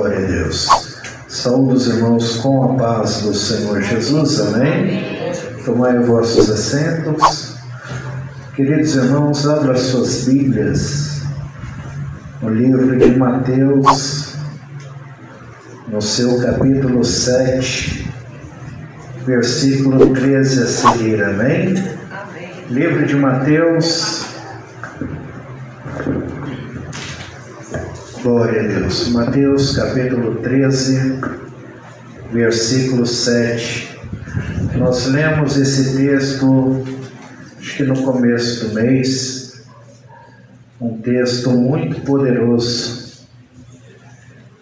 Glória a Deus. Saúde os irmãos com a paz do Senhor Jesus, amém? Tomai os vossos assentos. Queridos irmãos, abra suas Bíblias no livro de Mateus, no seu capítulo 7, versículo 13 a seguir, amém? Livro de Mateus. Glória a Deus. Mateus capítulo 13, versículo 7. Nós lemos esse texto, acho que no começo do mês, um texto muito poderoso.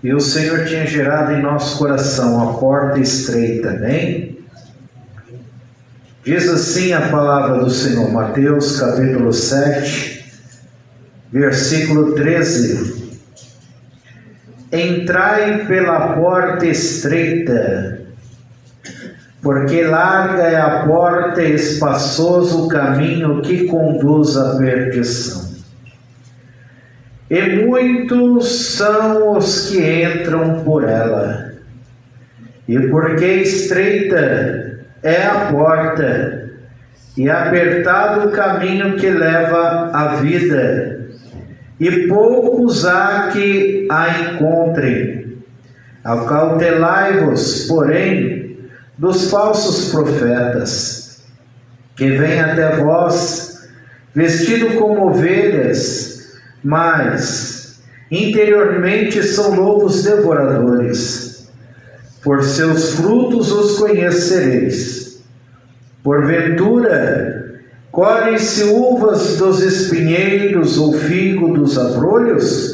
E o Senhor tinha gerado em nosso coração a porta estreita, amém? Diz assim a palavra do Senhor, Mateus capítulo 7, versículo 13. Entrai pela porta estreita, porque larga é a porta e espaçoso o caminho que conduz à perdição. E muitos são os que entram por ela. E porque estreita é a porta, e apertado o caminho que leva à vida, e poucos há que a encontrem. Acautelai-vos, porém, dos falsos profetas, que vêm até vós, vestidos como ovelhas, mas interiormente são lobos devoradores. Por seus frutos os conhecereis. Porventura, colhem-se uvas dos espinheiros ou figo dos abrolhos?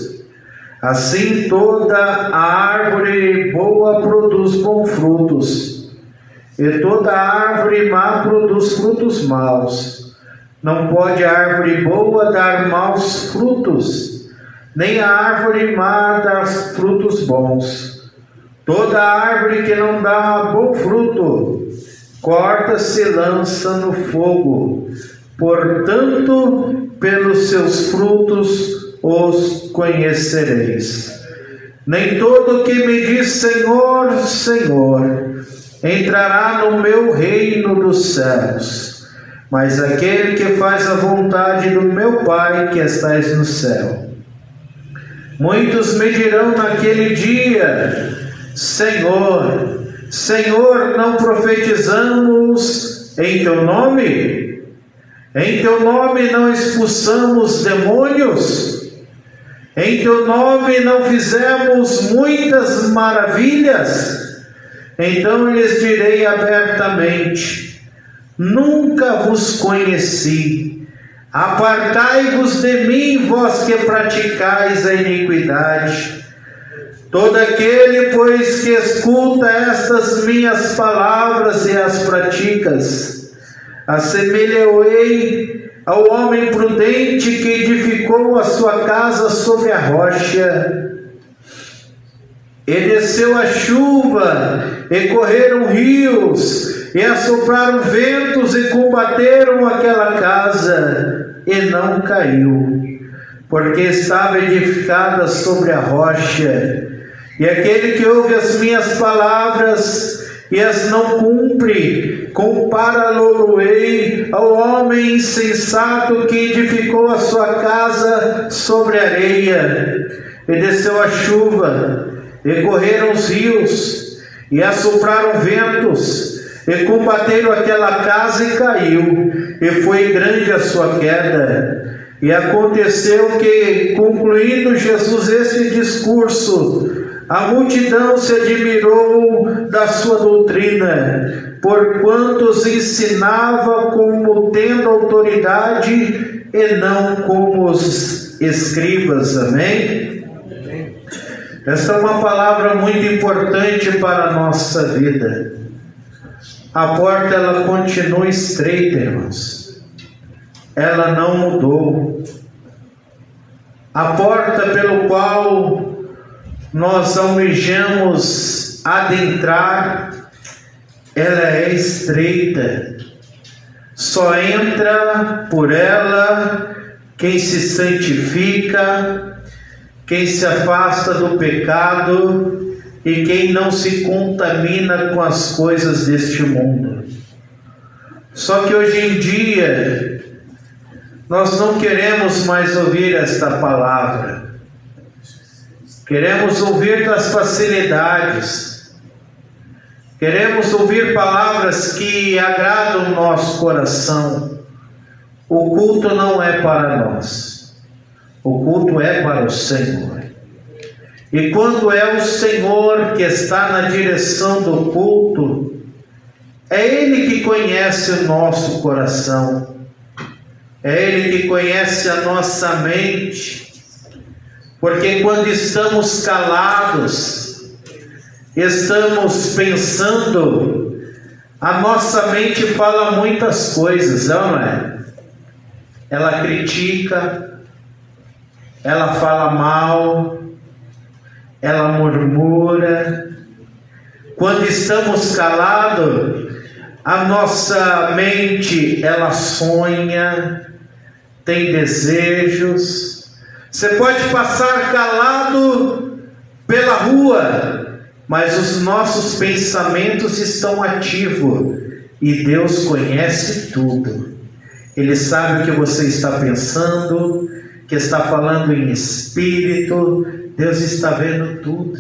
Assim toda a árvore boa produz bons frutos, e toda árvore má produz frutos maus. Não pode a árvore boa dar maus frutos, nem a árvore má dar frutos bons. Toda árvore que não dá bom fruto, corta-se e lança no fogo. Portanto, pelos seus frutos os conhecereis. Nem todo que me diz Senhor, Senhor, entrará no meu reino dos céus, mas aquele que faz a vontade do meu Pai que estais no céu. Muitos me dirão naquele dia: Senhor, Senhor, não profetizamos em teu nome? Em teu nome não expulsamos demônios? Em teu nome não fizemos muitas maravilhas? Então lhes direi abertamente: nunca vos conheci. Apartai-vos de mim, vós que praticais a iniquidade. Todo aquele, pois, que escuta estas minhas palavras e as praticas, assemelhei ao homem prudente que edificou a sua casa sobre a rocha. E desceu a chuva, e correram rios, e assopraram ventos, e combateram aquela casa, e não caiu, porque estava edificada sobre a rocha. E aquele que ouve as minhas palavras e as não cumpre, compará-lo-ei ao homem insensato que edificou a sua casa sobre a areia. E desceu a chuva, e correram os rios, e assopraram ventos, e combateram aquela casa, e caiu, e foi grande a sua queda. E aconteceu que, concluindo Jesus este discurso, a multidão se admirou da sua doutrina, porquanto os ensinava como tendo autoridade e não como os escribas. Amém? Esta é uma palavra muito importante para a nossa vida. A porta, ela continua estreita, irmãos. Ela não mudou. A porta pelo qual nós almejamos adentrar, ela é estreita. Só entra por ela quem se santifica, quem se afasta do pecado e quem não se contamina com as coisas deste mundo. Só que hoje em dia, nós não queremos mais ouvir esta palavra. Queremos ouvir das facilidades. Queremos ouvir palavras que agradam o nosso coração. O culto não é para nós. O culto é para o Senhor. E quando é o Senhor que está na direção do culto, é Ele que conhece o nosso coração. É Ele que conhece a nossa mente. Porque quando estamos calados, estamos pensando, a nossa mente fala muitas coisas, não é? Ela critica, ela fala mal, ela murmura. Quando estamos calados, a nossa mente, ela sonha, tem desejos. Você pode passar calado pela rua, mas os nossos pensamentos estão ativos e Deus conhece tudo. Ele sabe o que você está pensando, que está falando em espírito. Deus está vendo tudo.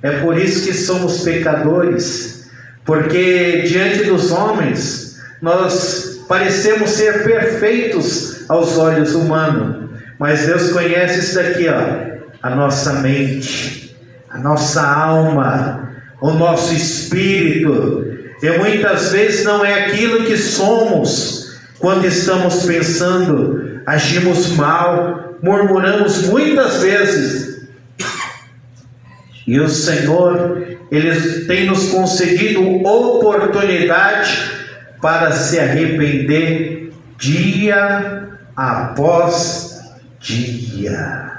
É por isso que somos pecadores, porque diante dos homens nós parecemos ser perfeitos aos olhos humanos. Mas Deus conhece isso daqui, a nossa mente, a nossa alma, o nosso espírito. E muitas vezes não é aquilo que somos quando estamos pensando, agimos mal, murmuramos muitas vezes. E o Senhor, Ele tem nos concedido oportunidade para se arrepender dia após dia.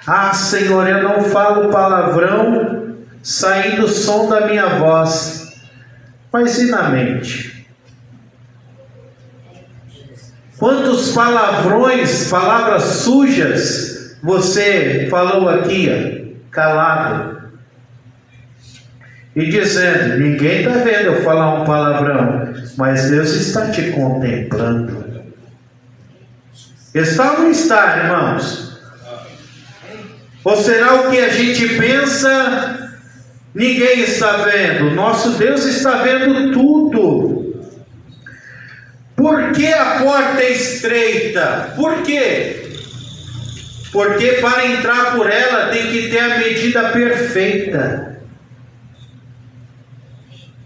Ah, Senhor, eu não falo palavrão saindo o som da minha voz, mas e na mente? Quantos palavrões, palavras sujas você falou aqui, calado, e dizendo, ninguém está vendo eu falar um palavrão, mas Deus está te contemplando. Está ou não está, irmãos? Ou será o que a gente pensa, ninguém está vendo? Nosso Deus está vendo tudo. Por que a porta é estreita? Por quê? Porque para entrar por ela tem que ter a medida perfeita.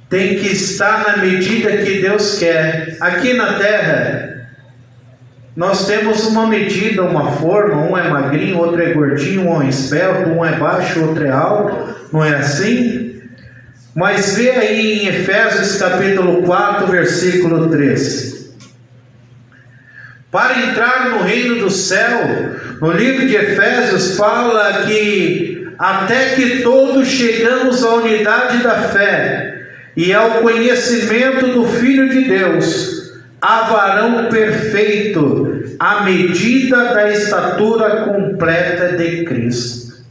Tem que estar na medida que Deus quer. Aqui na terra, nós temos uma medida, uma forma, um é magrinho, outro é gordinho, um é esbelto, um é baixo, outro é alto, não é assim? Mas vê aí em Efésios capítulo 4, versículo 13. Para entrar no reino do céu, no livro de Efésios fala que até que todos chegamos à unidade da fé e ao conhecimento do Filho de Deus, a varão perfeito, à medida da estatura completa de Cristo.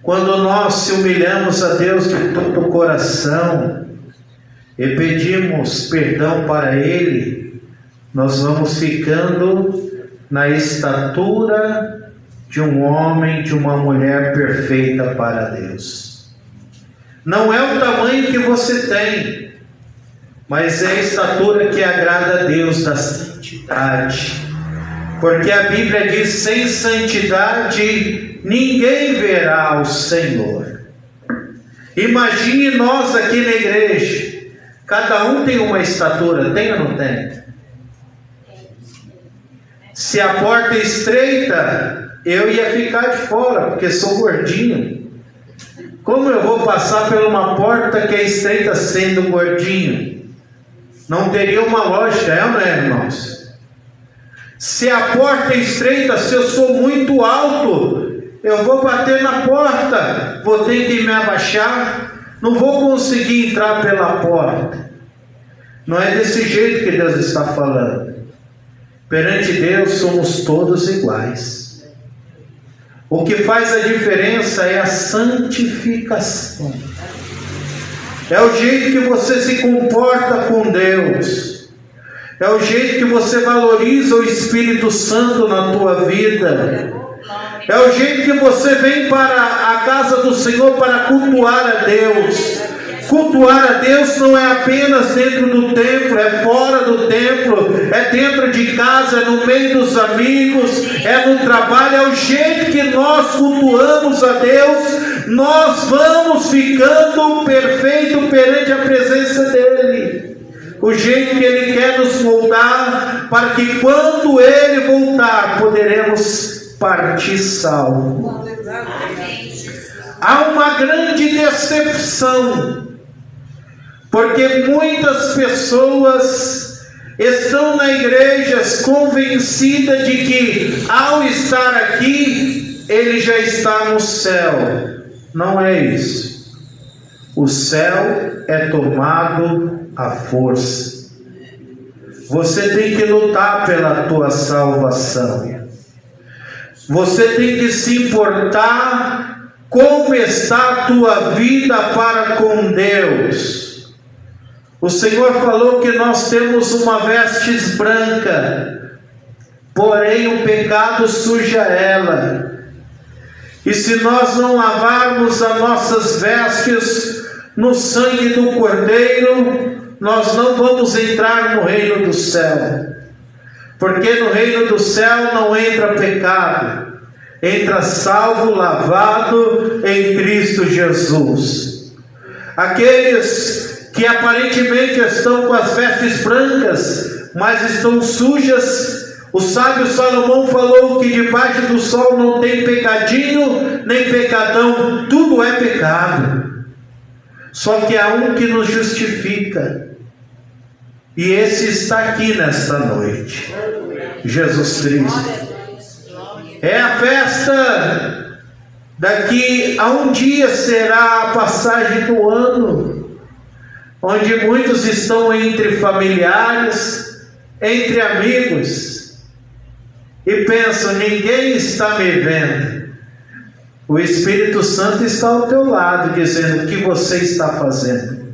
Quando nós se humilhamos a Deus de todo o coração e pedimos perdão para Ele, nós vamos ficando na estatura de um homem, de uma mulher perfeita para Deus. Não é o tamanho que você tem, mas é a estatura que agrada a Deus, da santidade. Porque a Bíblia diz, sem santidade ninguém verá o Senhor. Imagine nós aqui na igreja, cada um tem uma estatura, tem ou não tem? Se a porta é estreita, eu ia ficar de fora, porque sou gordinho. Como eu vou passar por uma porta que é estreita sendo gordinho? Não teria uma lógica, é ou não é, irmãos? Se a porta é estreita, se eu sou muito alto, eu vou bater na porta, vou ter que me abaixar, não vou conseguir entrar pela porta. Não é desse jeito que Deus está falando. Perante Deus somos todos iguais. O que faz a diferença é a santificação. É o jeito que você se comporta com Deus. É o jeito que você valoriza o Espírito Santo na tua vida. É o jeito que você vem para a casa do Senhor para cultuar a Deus. Cultuar a Deus não é apenas dentro do templo, é fora do templo, é dentro de casa, é no meio dos amigos, é no trabalho. É o jeito que nós cultuamos a Deus. Nós vamos ficando perfeito perante a presença dEle. O jeito que Ele quer nos moldar, para que quando Ele voltar, poderemos partir salvo. Há uma grande decepção, porque muitas pessoas estão na igreja convencidas de que ao estar aqui, ele já está no céu. Não é isso. O céu é tomado à força. Você tem que lutar pela tua salvação. Você tem que se importar como está a tua vida para com Deus. O Senhor falou que nós temos uma vestes branca, porém o pecado suja ela. E se nós não lavarmos as nossas vestes no sangue do Cordeiro, nós não vamos entrar no reino do céu. Porque no reino do céu não entra pecado, entra salvo, lavado em Cristo Jesus. Aqueles que aparentemente estão com as vestes brancas, mas estão sujas, o sábio Salomão falou que debaixo do sol não tem pecadinho, nem pecadão, tudo é pecado. Só que há um que nos justifica, e esse está aqui nesta noite, Jesus Cristo. É a festa, daqui a um dia será a passagem do ano, onde muitos estão entre familiares, entre amigos, e pensam: ninguém está me vendo. O Espírito Santo está ao teu lado, dizendo: o que você está fazendo?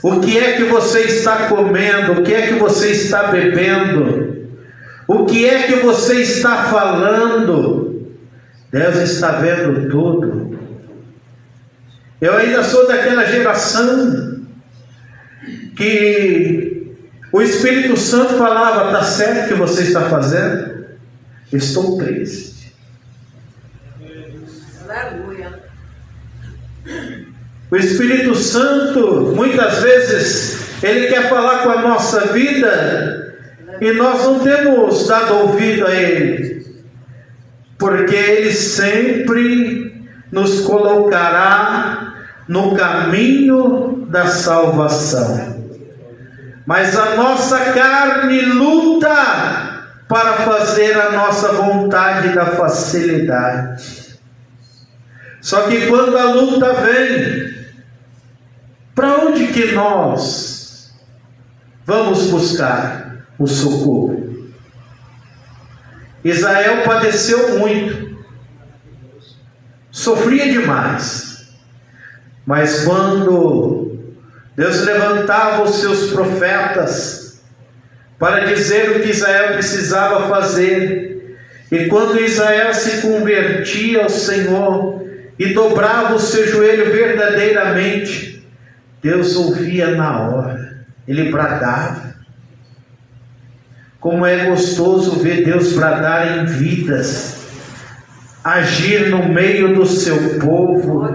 O que é que você está comendo? O que é que você está bebendo? O que é que você está falando? Deus está vendo tudo. Eu ainda sou daquela geração que o Espírito Santo falava: está certo o que você está fazendo? Estou triste. Aleluia. O Espírito Santo, muitas vezes, ele quer falar com a nossa vida e nós não temos dado ouvido a ele, porque ele sempre nos colocará no caminho da salvação. Mas a nossa carne luta para fazer a nossa vontade da facilidade. Só que quando a luta vem, para onde que nós vamos buscar o socorro? Israel padeceu muito, sofria demais. Mas quando Deus levantava os seus profetas para dizer o que Israel precisava fazer, e quando Israel se convertia ao Senhor e dobrava o seu joelho verdadeiramente, Deus ouvia na hora, ele bradava. Como é gostoso ver Deus bradar em vidas, agir no meio do seu povo.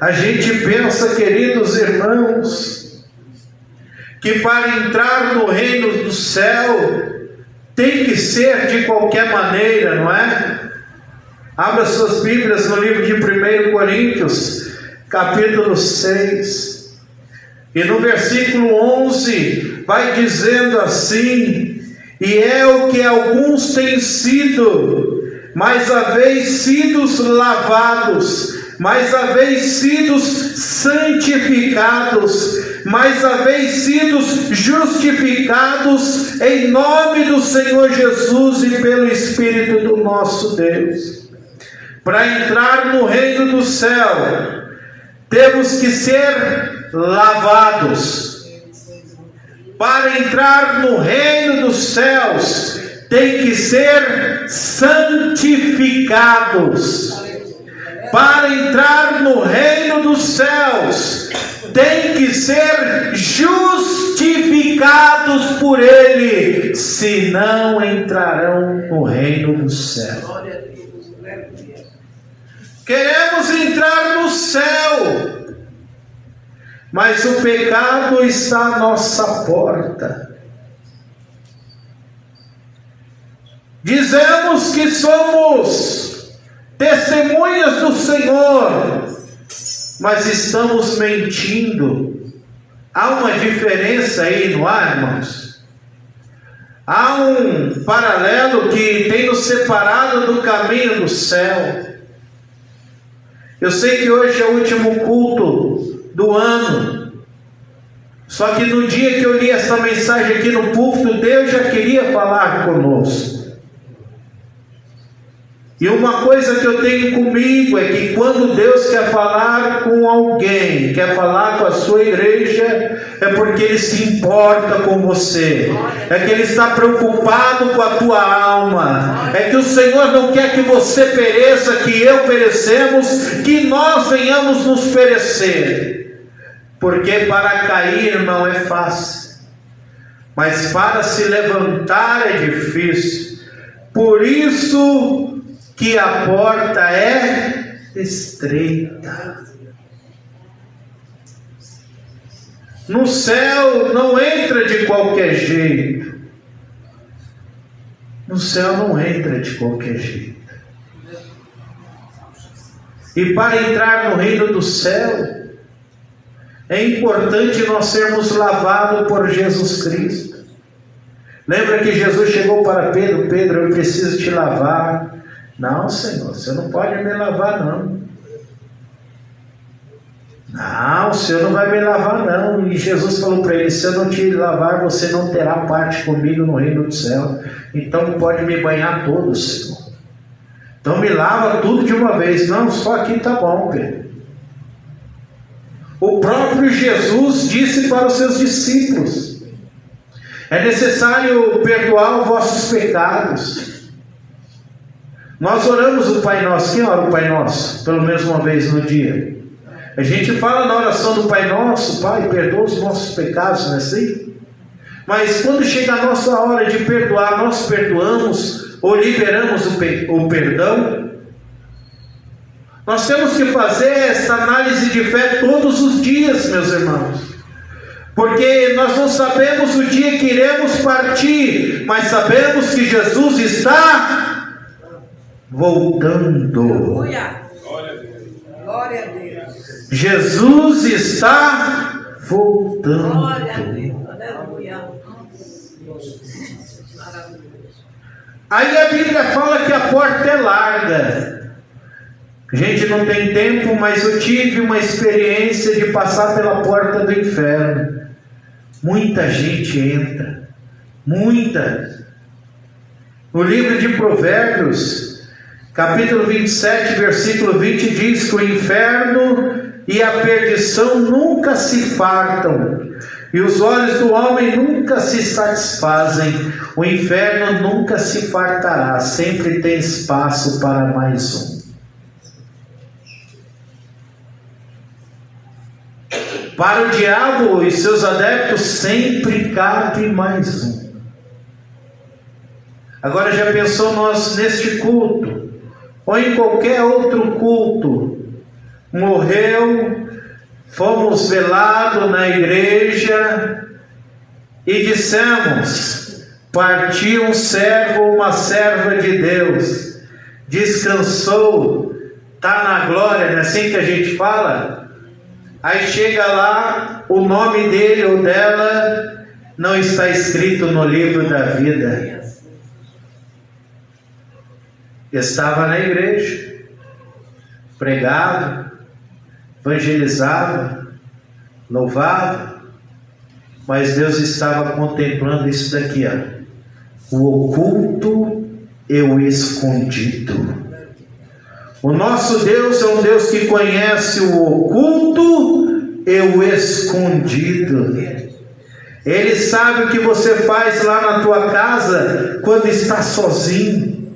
A gente pensa, queridos irmãos, que para entrar no reino do céu tem que ser de qualquer maneira, não é? Abra suas Bíblias no livro de 1 Coríntios, capítulo 6, e no versículo 11 vai dizendo assim: e é o que alguns têm sido, mas haveis sido lavados, mas haveis sido santificados, mas haveis sido justificados em nome do Senhor Jesus e pelo Espírito do nosso Deus. Para entrar no reino do céu, temos que ser lavados. Para entrar no reino dos céus, tem que ser santificados. Para entrar no reino dos céus, tem que ser justificados por Ele, senão entrarão no reino dos céus. Queremos entrar no céu, mas o pecado está à nossa porta. Dizemos que somos testemunhas do Senhor, mas estamos mentindo. Há uma diferença aí, não há, irmãos? Há um paralelo que tem nos separado do caminho do céu. Eu sei que hoje é o último culto do ano, só que no dia que eu li essa mensagem aqui no púlpito, Deus já queria falar conosco. E uma coisa que eu tenho comigo é que quando Deus quer falar com alguém, quer falar com a sua igreja, é porque Ele se importa com você, é que Ele está preocupado com a tua alma, é que o Senhor não quer que você pereça, que eu perecemos, que nós venhamos nos perecer, porque para cair, irmão, é fácil, mas para se levantar é difícil. Por isso que a porta é estreita. No céu não entra de qualquer jeito. No céu não entra de qualquer jeito. E para entrar no reino do céu, é importante nós sermos lavados por Jesus Cristo. Lembra que Jesus chegou para Pedro: Pedro, eu preciso te lavar. Não, Senhor, você não pode me lavar, não. Não, o Senhor não vai me lavar, não. E Jesus falou para ele: se eu não te lavar, você não terá parte comigo no reino do céu. Então pode me banhar todo, Senhor. Então me lava tudo de uma vez. Não, só aqui tá bom, Pedro. O próprio Jesus disse para os seus discípulos: é necessário perdoar os vossos pecados. Nós oramos o Pai Nosso. Quem ora o Pai Nosso? Pelo menos uma vez no dia. A gente fala na oração do Pai Nosso: Pai, perdoa os nossos pecados, não é assim? Mas quando chega a nossa hora de perdoar, nós perdoamos ou liberamos o perdão? Nós temos que fazer essa análise de fé todos os dias, meus irmãos, porque nós não sabemos o dia que iremos partir, mas sabemos que Jesus está voltando. Glória a Deus. Jesus está voltando. Glória a Deus. Aleluia. Aí a Bíblia fala que a porta é larga. A gente não tem tempo, mas eu tive uma experiência de passar pela porta do inferno. Muita gente entra. Muita. No livro de Provérbios, capítulo 27, versículo 20, diz que o inferno e a perdição nunca se fartam, e os olhos do homem nunca se satisfazem. O inferno nunca se fartará, sempre tem espaço para mais um. Para o diabo e seus adeptos sempre cabe mais um. Agora, já pensou nós neste culto, ou em qualquer outro culto, morreu, fomos velados na igreja e dissemos: partiu um servo ou uma serva de Deus, descansou, está na glória, não é assim que a gente fala? Aí chega lá, o nome dele ou dela não está escrito no livro da vida. Estava na igreja, pregava, evangelizava, louvava, Mas Deus estava contemplando isso daqui, ó. O oculto e o escondido. O nosso Deus é um Deus que conhece o oculto e o escondido. Ele sabe o que você faz lá na tua casa quando está sozinho.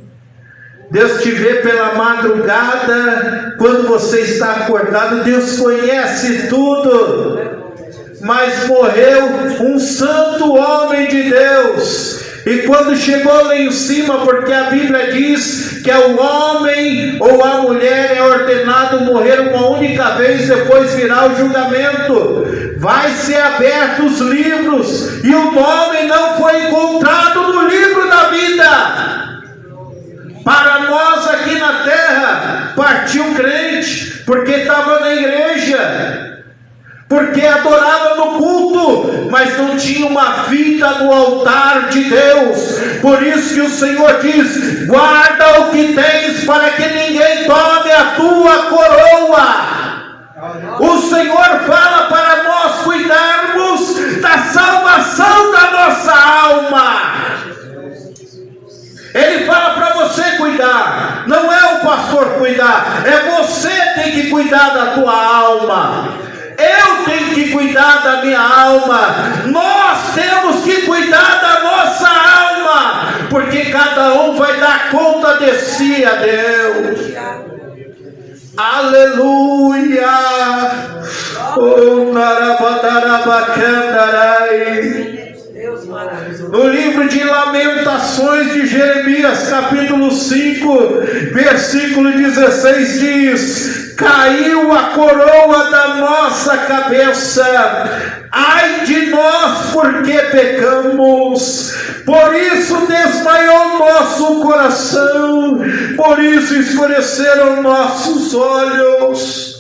Deus te vê pela madrugada quando você está acordado. Deus conhece tudo. Mas morreu um santo homem de Deus. E quando chegou lá em cima, porque a Bíblia diz que o homem ou a mulher é ordenado morrer uma única vez, depois virá o julgamento. Vai ser aberto os livros, e o nome não foi encontrado no livro da vida. Para nós aqui na terra, partiu crente, porque estava na igreja, porque adorava no culto, mas não tinha uma vida no altar de Deus. Por isso que o Senhor diz: guarda o que tens, para que ninguém tome a tua coroa. O Senhor fala para nós cuidarmos da salvação da nossa alma. Ele fala para você cuidar, não é o pastor cuidar, é você que tem que cuidar da tua alma. Eu tenho que cuidar da minha alma. Nós temos que cuidar da nossa alma, porque cada um vai dar conta de si a Deus. Aleluia. Oh, no livro de Lamentações de Jeremias, capítulo 5, versículo 16 diz: caiu a coroa da nossa cabeça, ai de nós, porque pecamos. Por isso desmaiou nosso coração, por isso escureceram nossos olhos.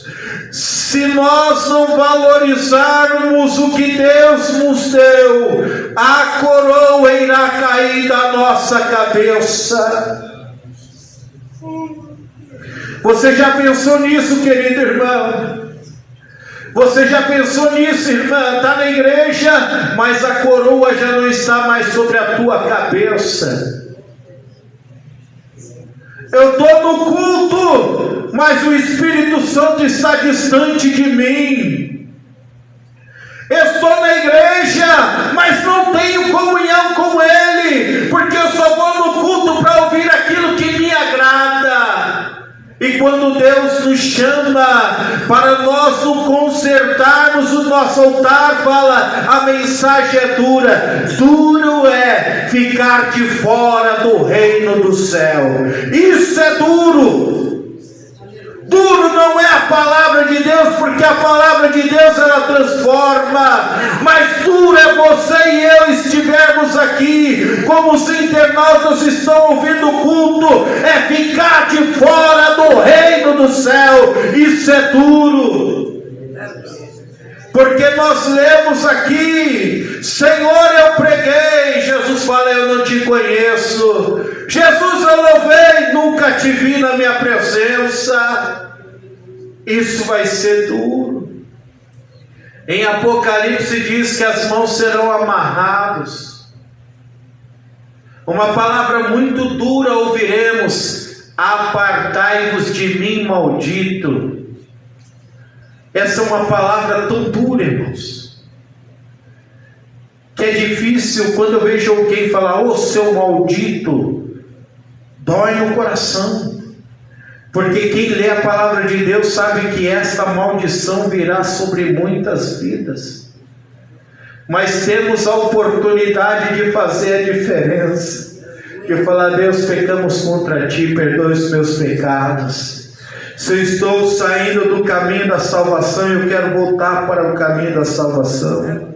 Se nós não valorizarmos o que Deus nos deu, a coroa irá cair da nossa cabeça. Você já pensou nisso, querido irmão? Você já pensou nisso, irmã? Está na igreja, mas a coroa já não está mais sobre a tua cabeça. Eu estou no culto, mas o Espírito Santo está distante de mim. Eu estou na igreja, mas não tenho comunhão com Ele, porque eu só vou no culto para ouvir aquilo que me agrada. E quando Deus nos chama para nós nos consertarmos o nosso altar, fala: a mensagem é dura. Duro é ficar de fora do reino do céu. Isso é duro. Duro não é a palavra de Deus, porque a palavra de Deus ela transforma. Mas duro é você e eu estivermos aqui, como os internautas estão ouvindo o culto, é ficar de fora do reino do céu. Isso é duro. Porque nós lemos aqui: Senhor, eu preguei. Jesus fala: eu não te conheço. Jesus, eu louvei, nunca te vi na minha presença. Isso vai ser duro. Em Apocalipse diz que as mãos serão amarradas. Uma palavra muito dura ouviremos: apartai-vos de mim, maldito. Essa é uma palavra tão dura, irmãos, que é difícil. Quando eu vejo alguém falar: ô seu maldito, dói no coração. Porque quem lê a palavra de Deus sabe que esta maldição virá sobre muitas vidas. Mas temos a oportunidade de fazer a diferença, de falar: Deus, pecamos contra ti, perdoe os meus pecados. Se eu estou saindo do caminho da salvação, eu quero voltar para o caminho da salvação.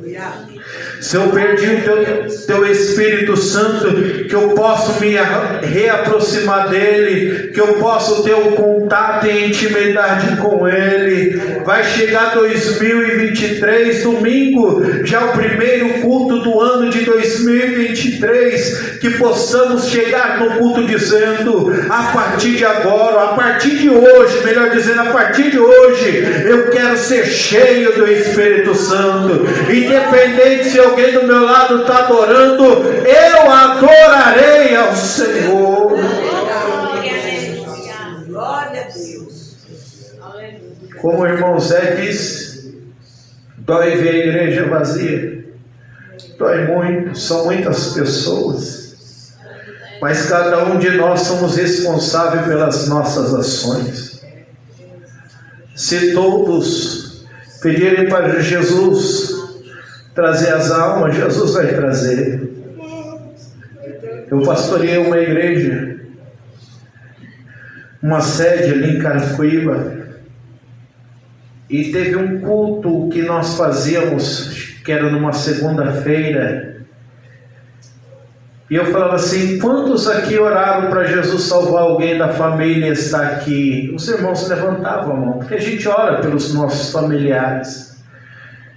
Se eu perdi o teu Espírito Santo, que eu posso me reaproximar dele, que eu posso ter um contato e intimidade com ele. Vai chegar 2023, domingo, já o primeiro culto do ano de 2023, que possamos chegar no culto dizendo: a partir de agora, a partir de hoje, melhor dizendo, a partir de hoje, eu quero ser cheio do Espírito Santo, independente se eu alguém do meu lado está adorando, eu adorarei ao Senhor. Glória a Deus. Como o irmão Zé disse, dói ver a igreja vazia. Dói muito, são muitas pessoas. Mas cada um de nós somos responsáveis pelas nossas ações. Se todos pedirem para Jesus trazer as almas, Jesus vai trazer. Eu pastoreei uma igreja, uma sede ali em Carapicuíba, e teve um culto que nós fazíamos, que era numa segunda-feira, e eu falava assim: quantos aqui oraram para Jesus salvar alguém da família e estar aqui? Os irmãos levantavam a mão, porque a gente ora pelos nossos familiares.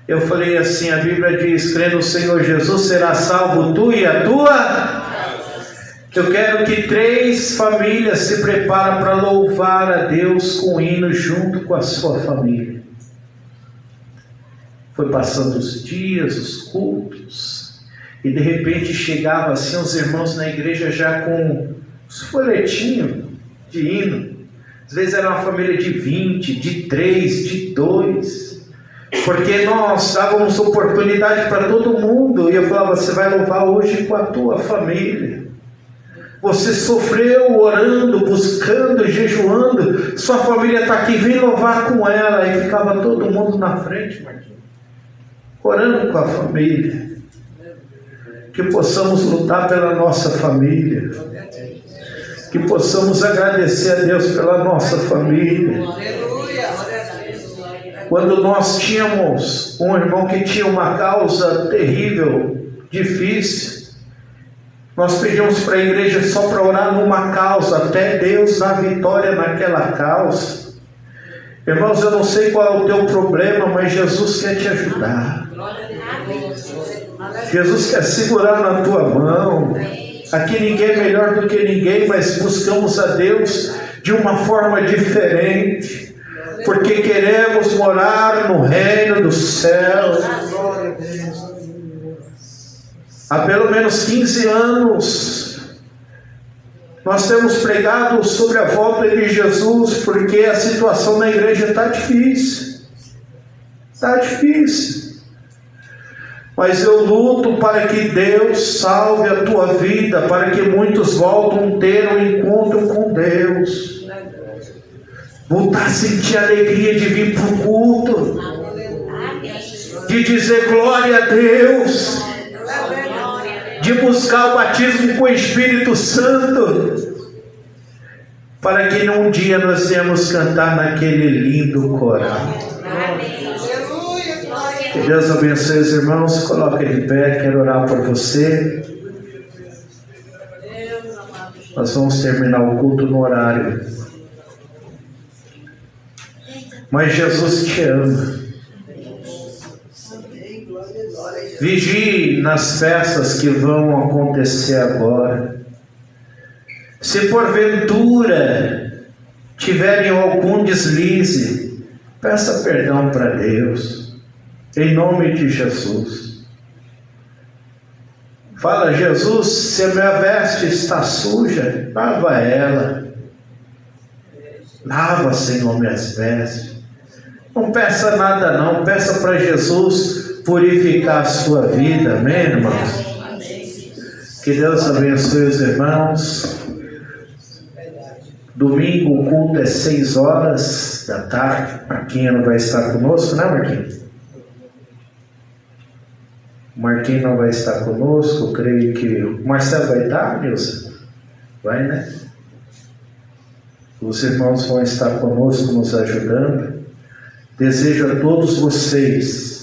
Eu falei assim: a Bíblia diz, crê no Senhor Jesus, será salvo tu e a tua. Eu quero que 3 famílias se preparem para louvar a Deus com hino junto com a sua família. Foi passando os dias, os cultos, e de repente chegava assim os irmãos na igreja já com os folhetinhos de hino. Às vezes era uma família de 20, de 3, de 2, porque nós dávamos oportunidade para todo mundo, e eu falava: você vai louvar hoje com a tua família. Você sofreu orando, buscando, jejuando, sua família está aqui, vem louvar com ela. E ficava todo mundo na frente, Marquinhos, orando com a família. Que possamos lutar pela nossa família, que possamos agradecer a Deus pela nossa família. Quando nós tínhamos um irmão que tinha uma causa terrível, difícil, nós pedimos para a igreja só para orar numa causa, até Deus dar vitória naquela causa. Irmãos, eu não sei qual é o teu problema, mas Jesus quer te ajudar. Jesus quer segurar na tua mão. Aqui ninguém é melhor do que ninguém, mas buscamos a Deus de uma forma diferente, porque queremos morar no reino dos céus. Há pelo menos 15 anos nós temos pregado sobre a volta de Jesus, porque a situação na igreja está difícil. Está difícil. Mas eu luto para que Deus salve a tua vida, para que muitos voltem a ter um encontro com Deus. Voltar a sentir a alegria de vir para o culto, de dizer glória a Deus, de buscar o batismo com o Espírito Santo, para que num dia nós venhamos cantar naquele lindo coral. Que Deus abençoe os irmãos. Coloque de pé, quero orar por você. Nós vamos terminar o culto no horário, mas Jesus te ama. Vigie nas festas que vão acontecer agora. Se porventura tiverem algum deslize, peça perdão para Deus, em nome de Jesus. Fala: Jesus, se a minha veste está suja, lava ela. Lava, Senhor, minhas vestes. Não peça nada não, peça para Jesus purificar a sua vida, amém, irmãos? Que Deus abençoe os irmãos. Domingo o culto é 6 horas da tarde. Marquinhos não vai estar conosco, né, Marquinhos? Marquinhos não vai estar conosco, eu creio que o Marcelo vai estar, Nilson? Vai, né? Os irmãos vão estar conosco, nos ajudando. Desejo a todos vocês